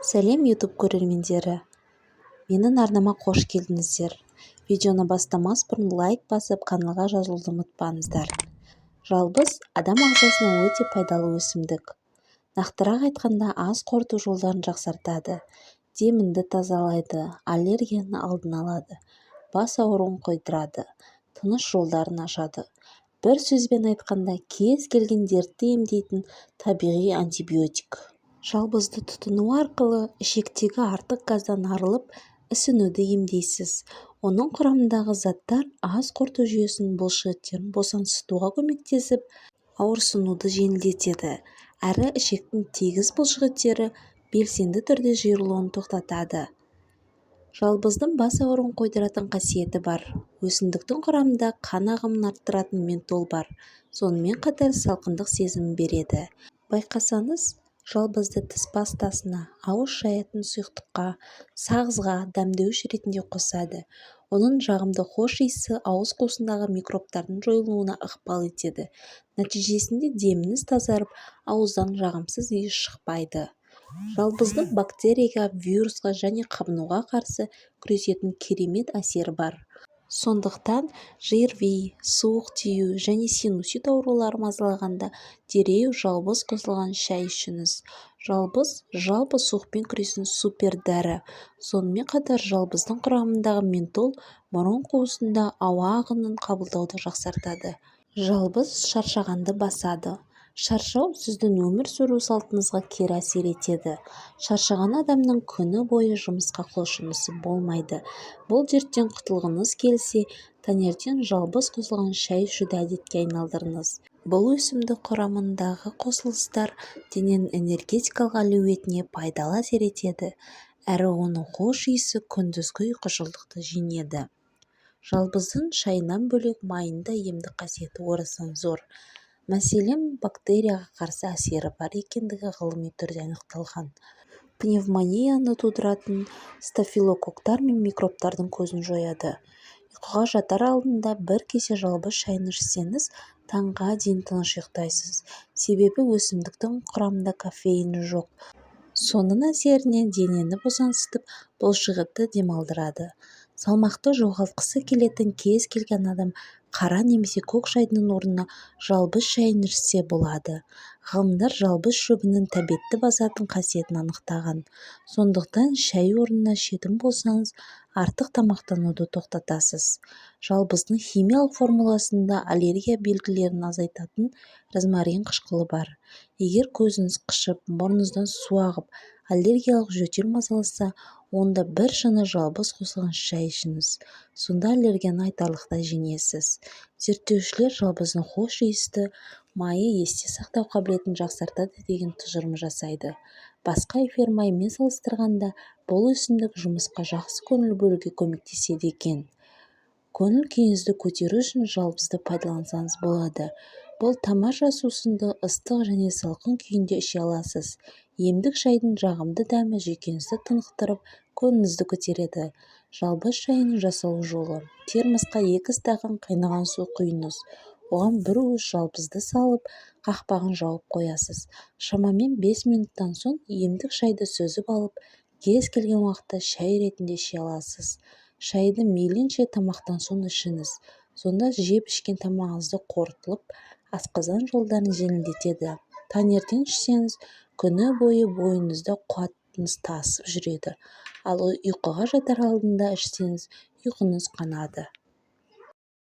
Сәлем YouTube көрермендері, менің арнама қош келдіңіздер. Видеоны бастамас бұрын лайк басып, каналға жазылуды ұмытпаңыздар. Жалбыз адам ағзасына өте пайдалы өсімдік. Нақтырақ айтқанда, ас қорыту жолдарын жақсартады, демінді тазалайды, аллергияны алдын алады, бас ауруын қойдырады, тыныс жолдарын ашады. Бір сөзбен айтқанда, кез келген дертті емдейтін табиғи антибиотик. Жалбызды тұтыну арқылы ішектегі артық газдан арылып, ісінуді емдейсіз. Оның құрамындағы заттар ас қорыту жүйесінің бұлшықеттерін босаңсытуға көмектесіп, ауырсынуды жеңілдетеді, әрі ішектің тегіс бұлшықеттері белсенді түрде жиырылуын тоқтатады. Жалбыздың бас ауруын қойдыратын қасиеті бар. Өсімдіктің құрамында қан ағымын арттыратын ментол бар. Сонымен қатар салқындық сезімін береді. Байқасаңыз, жалбызды тіс пастасына, ауыз шаятын сұйықтыққа, сағызға дәмдеуіш ретінде қосады. Оның жағымды хош иісі ауыз қуысындағы микробтардың жойылуына ықпал етеді. Нәтижесінде деміңіз тазарып, ауыздан жағымсыз иіс шықпайды. Жалбыздың бактерияға, вирусқа және қабынуға қарсы күресетін керемет әсері бар. Сондықтан ЖРВИ, суық тию және синусит аурулары мазалағанда дереу жалбыз қосылған шай ішіңіз. Жалбыз жалпы суықпен күресетін супер дәрі. Сонымен қатар жалбыздың құрамындағы ментол мұрын қуысында ауа ағынын қабылдауды жақсартады. Жалбыз шаршағанды басады. Шаршау сіздің өмір сүру салтыңызға кері әсер етеді. Шаршаған адамның күні бойы жұмысқа құлшынысы болмайды. Бұл дерттен құтылғыңыз келсе, таңертең жалбыз қосылған шай ішуді әдетке айналдырыңыз. Бұл өсімдік құрамындағы қосылыстар дененің энергетикалық әлеуетіне пайдалы әсер етеді, әрі оның хош иісі күндізгі ұйқышылдықты жеңеді. Жалбыздың шайынан бөлек майында емдік қасиеті орасан зор. Мәселен, бактерияға қарсы әсері бар екендігі ғылыми түрде анықталған. Пневмонияны тудыратын стафилококктар мен микробтардың көзін жояды. Ұйқыға жатар алдында бір кесе жалбыз шайын ішсеңіз, таңға дейін тыныш ұйықтайсыз. Себебі өсімдіктің құрамында кофеин жоқ. Соның әсерінен денені босаңсытып, бұлшықетті демалдырады. Салмақты жоғалтқысы келетін кез келген адам қара немесе көк шайдың орнына жалбыз шайын ішсе болады. Ғалымдар жалбыз шөбінің тәбетті басатын қасиетін анықтаған. Сондықтан шай орнына ішетін болсаңыз, артық тамақтануды тоқтатасыз. Жалбыздың химиялық формуласында аллергия белгілерін азайтатын розмарин қышқылы бар. Егер көзіңіз қышып, мұрныңыздан су ағып, аллергиялық жөтел мазаласа, онда бір шыны жалбыз қосылған шай ішіңіз. Сонда аллергияны айтарлықтай жеңесіз. Зерттеушілер жалбыздың хош иісті майы есте сақтау қабілетін жақсартады деген тұжырым жасайды. Басқа эфир майымен салыстырғанда, бұл өсімдік жұмысқа жақсы көңіл бөлуге көмектеседі екен. Көңіл күйіңізді көтеру үшін жалбызды пайдалансаңыз болады. Бұл тамаша сусынды ыстық және салқын күйінде іше аласыз. Емдік шайдың жағымды дәмі жүйкеңізді тынықтырып, көңіліңізді көтереді. Жалбыз шайының жасалу жолы: термосқа 2 стакан қайнаған су құйыңыз. Оған 1 уыс жалбызды салып, қақпағын жауып қоясыз. Шамамен 5 минуттан соң емдік шайды сүзіп алып, кез келген уақытта шай ретінде іше аласыз. Шайды мейлінше тамақтан соң ішіңіз. Сонда жеп ішкен тамағыңызды қорытылып, асқазан жолдарын жеңілдетеді. Таңертең ішсеңіз, күні бойы бойыңызда қуатыңыз тасып жүреді. Ал ұйқыға жатар алдында ішсеңіз, ұйқыңыз қанады.